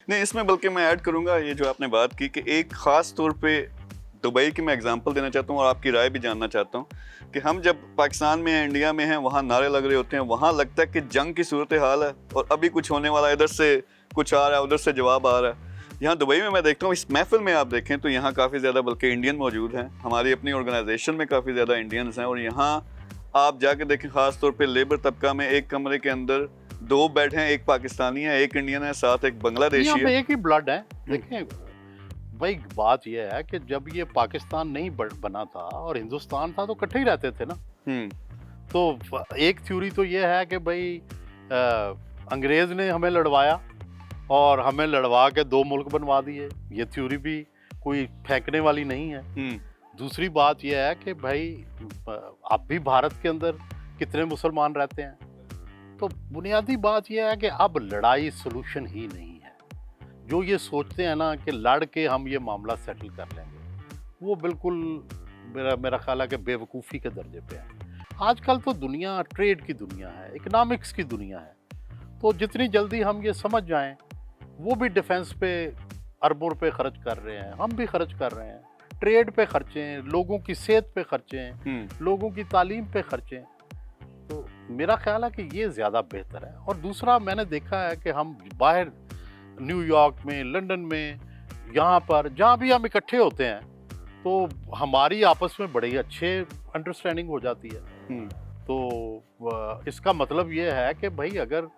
नहीं, इसमें बल्कि मैं ऐड करूंगा ये जो आपने बात की कि एक ख़ास तौर पे दुबई की मैं एग्जांपल देना चाहता हूँ और आपकी राय भी जानना चाहता हूँ कि हम जब पाकिस्तान में हैं, इंडिया में हैं, वहाँ नारे लग रहे होते हैं, वहाँ लगता है कि जंग की सूरत हाल है और अभी कुछ होने वाला है, इधर से कुछ आ रहा है, उधर से जवाब आ रहा है। यहाँ दुबई में मैं देखता हूँ, इस महफिल में आप देखें तो यहाँ काफ़ी ज़्यादा बल्कि इंडियन मौजूद हैं, हमारी अपनी ऑर्गेनाइजेशन में काफ़ी ज़्यादा इंडियंस हैं और यहाँ आप जाके देखें ख़ास तौर पे लेबर तबका में एक कमरे के अंदर 2 बेड हैं, एक पाकिस्तानी है, एक इंडियन है, साथ एक बांग्लादेशी यहाँ है। पे एक ही ब्लड है। देखें भाई, बात यह है कि जब ये पाकिस्तान नहीं बना था और हिंदुस्तान था तो इकट्ठे ही रहते थे ना। तो एक थ्योरी तो ये है कि भाई अंग्रेज ने हमें लड़वाया और हमें लड़वा के 2 मुल्क बनवा दिए। ये थ्योरी भी कोई फेंकने वाली नहीं है। दूसरी बात यह है कि भाई अब भी भारत के अंदर कितने मुसलमान रहते हैं। तो बुनियादी बात यह है कि अब लड़ाई सोल्यूशन ही नहीं है। जो ये सोचते हैं ना कि लड़ के हम ये मामला सेटल कर लेंगे, वो बिल्कुल मेरा ख्याल है कि बेवकूफ़ी के दर्जे पे है। आजकल तो दुनिया ट्रेड की दुनिया है, इकोनॉमिक्स की दुनिया है। तो जितनी जल्दी हम ये समझ जाएं, वो भी डिफेंस पे अरबों रुपए खर्च कर रहे हैं, हम भी खर्च कर रहे हैं, ट्रेड पे खर्चें, लोगों की सेहत पे खर्चें, लोगों की तालीम पे खर्चें। तो मेरा ख्याल है कि ये ज़्यादा बेहतर है। और दूसरा, मैंने देखा है कि हम बाहर न्यूयॉर्क में, लंदन में, यहाँ पर जहाँ भी हम इकट्ठे होते हैं तो हमारी आपस में बड़ी अच्छे अंडरस्टैंडिंग हो जाती है। तो इसका मतलब ये है कि भाई अगर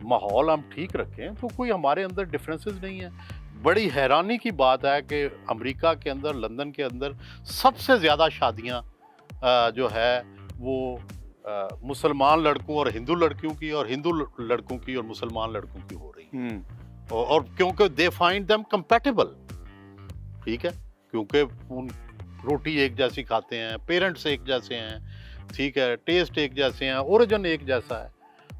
माहौल हम ठीक रखें तो कोई हमारे अंदर डिफरेंसेस नहीं है। बड़ी हैरानी की बात है कि अमेरिका के अंदर, लंदन के अंदर सबसे ज़्यादा शादियाँ जो है वो मुसलमान लड़कों और हिंदू लड़कियों की और हिंदू लड़कों की और मुसलमान लड़कों की हो रही है। और क्योंकि दे फाइंड देम कंपैटिबल। ठीक है, क्योंकि उन रोटी एक जैसी खाते हैं, पेरेंट्स एक जैसे हैं, ठीक है, टेस्ट एक जैसे हैं, ओरिजिन एक जैसा है,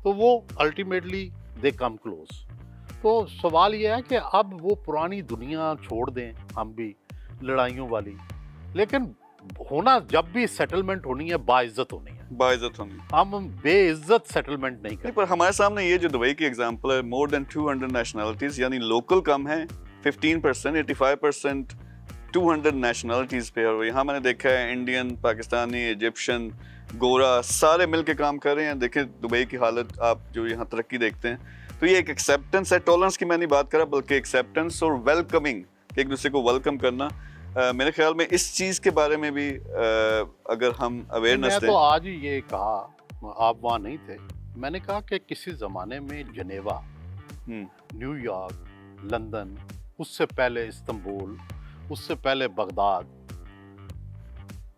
तो वो अल्टीमेटली दे कम क्लोज। तो सवाल ये है कि अब वो पुरानी दुनिया छोड़ दें हम भी, लड़ाइयों वाली, लेकिन होना जब भी सेटलमेंट होनी है बाइज्जत होनी है, बाइज्जत होनी। हम बेइज्जत सेटलमेंट नहीं करते। पर हमारे सामने ये जो दुबई की एग्जांपल है, मोर देन 200 नेशनलिटीज, यानी लोकल कम है 15%, 85% 200 नेशनलिटीज पे। और यहाँ मैंने देखा है इंडियन, पाकिस्तानी, इजिप्शियन, गोरा सारे मिलके काम कर रहे हैं। देखें दुबई की हालत, आप जो यहाँ तरक्की देखते हैं, तो ये एक एक्सेप्टेंस है। टॉलरेंस की मैं नहीं बात कर रहा, बल्कि एक्सेप्टेंस और वेलकमिंग, एक दूसरे को वेलकम करना। मेरे ख्याल में इस चीज़ के बारे में भी अगर हम अवेयरनेस दें। मैं तो आज ही ये कहा, आप वहाँ नहीं थे, मैंने कहा कि किसी ज़माने में जनेवा, न्यूयॉर्क, लंदन, उससे पहले इस्तांबुल, उससे पहले बगदाद,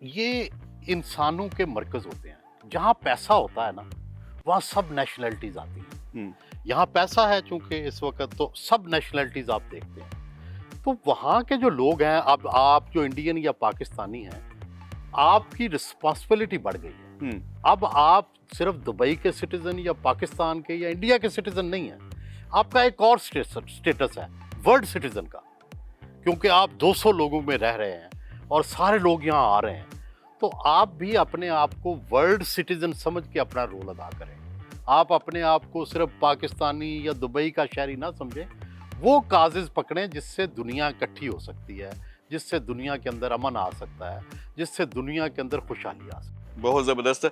ये इंसानों के मरकज़ होते हैं। जहाँ पैसा होता है ना, वहाँ सब नेशनलिटीज़ आती हैं। यहाँ पैसा है चूँकि इस वक्त, तो सब नेशनलिटीज़ आप देखते हैं। तो वहाँ के जो लोग हैं, अब आप जो इंडियन या पाकिस्तानी हैं, आपकी रिस्पॉन्सिबिलिटी बढ़ गई है। अब आप सिर्फ दुबई के सिटीजन या पाकिस्तान के या इंडिया के सिटीजन नहीं हैं, आपका एक और स्टेटस है, वर्ल्ड सिटीजन का, क्योंकि आप 200 लोगों में रह रहे हैं और सारे लोग यहाँ आ रहे हैं। तो आप भी अपने आप को वर्ल्ड सिटीजन समझ के अपना रोल अदा करें। आप अपने आप को सिर्फ पाकिस्तानी या दुबई का शहरी ना समझें, वो काज़ेज़ पकड़ें जिससे दुनिया इकट्ठी हो सकती है, जिससे दुनिया के अंदर अमन आ सकता है, जिससे दुनिया के अंदर खुशहाली आ सकती है। बहुत ज़बरदस्त है।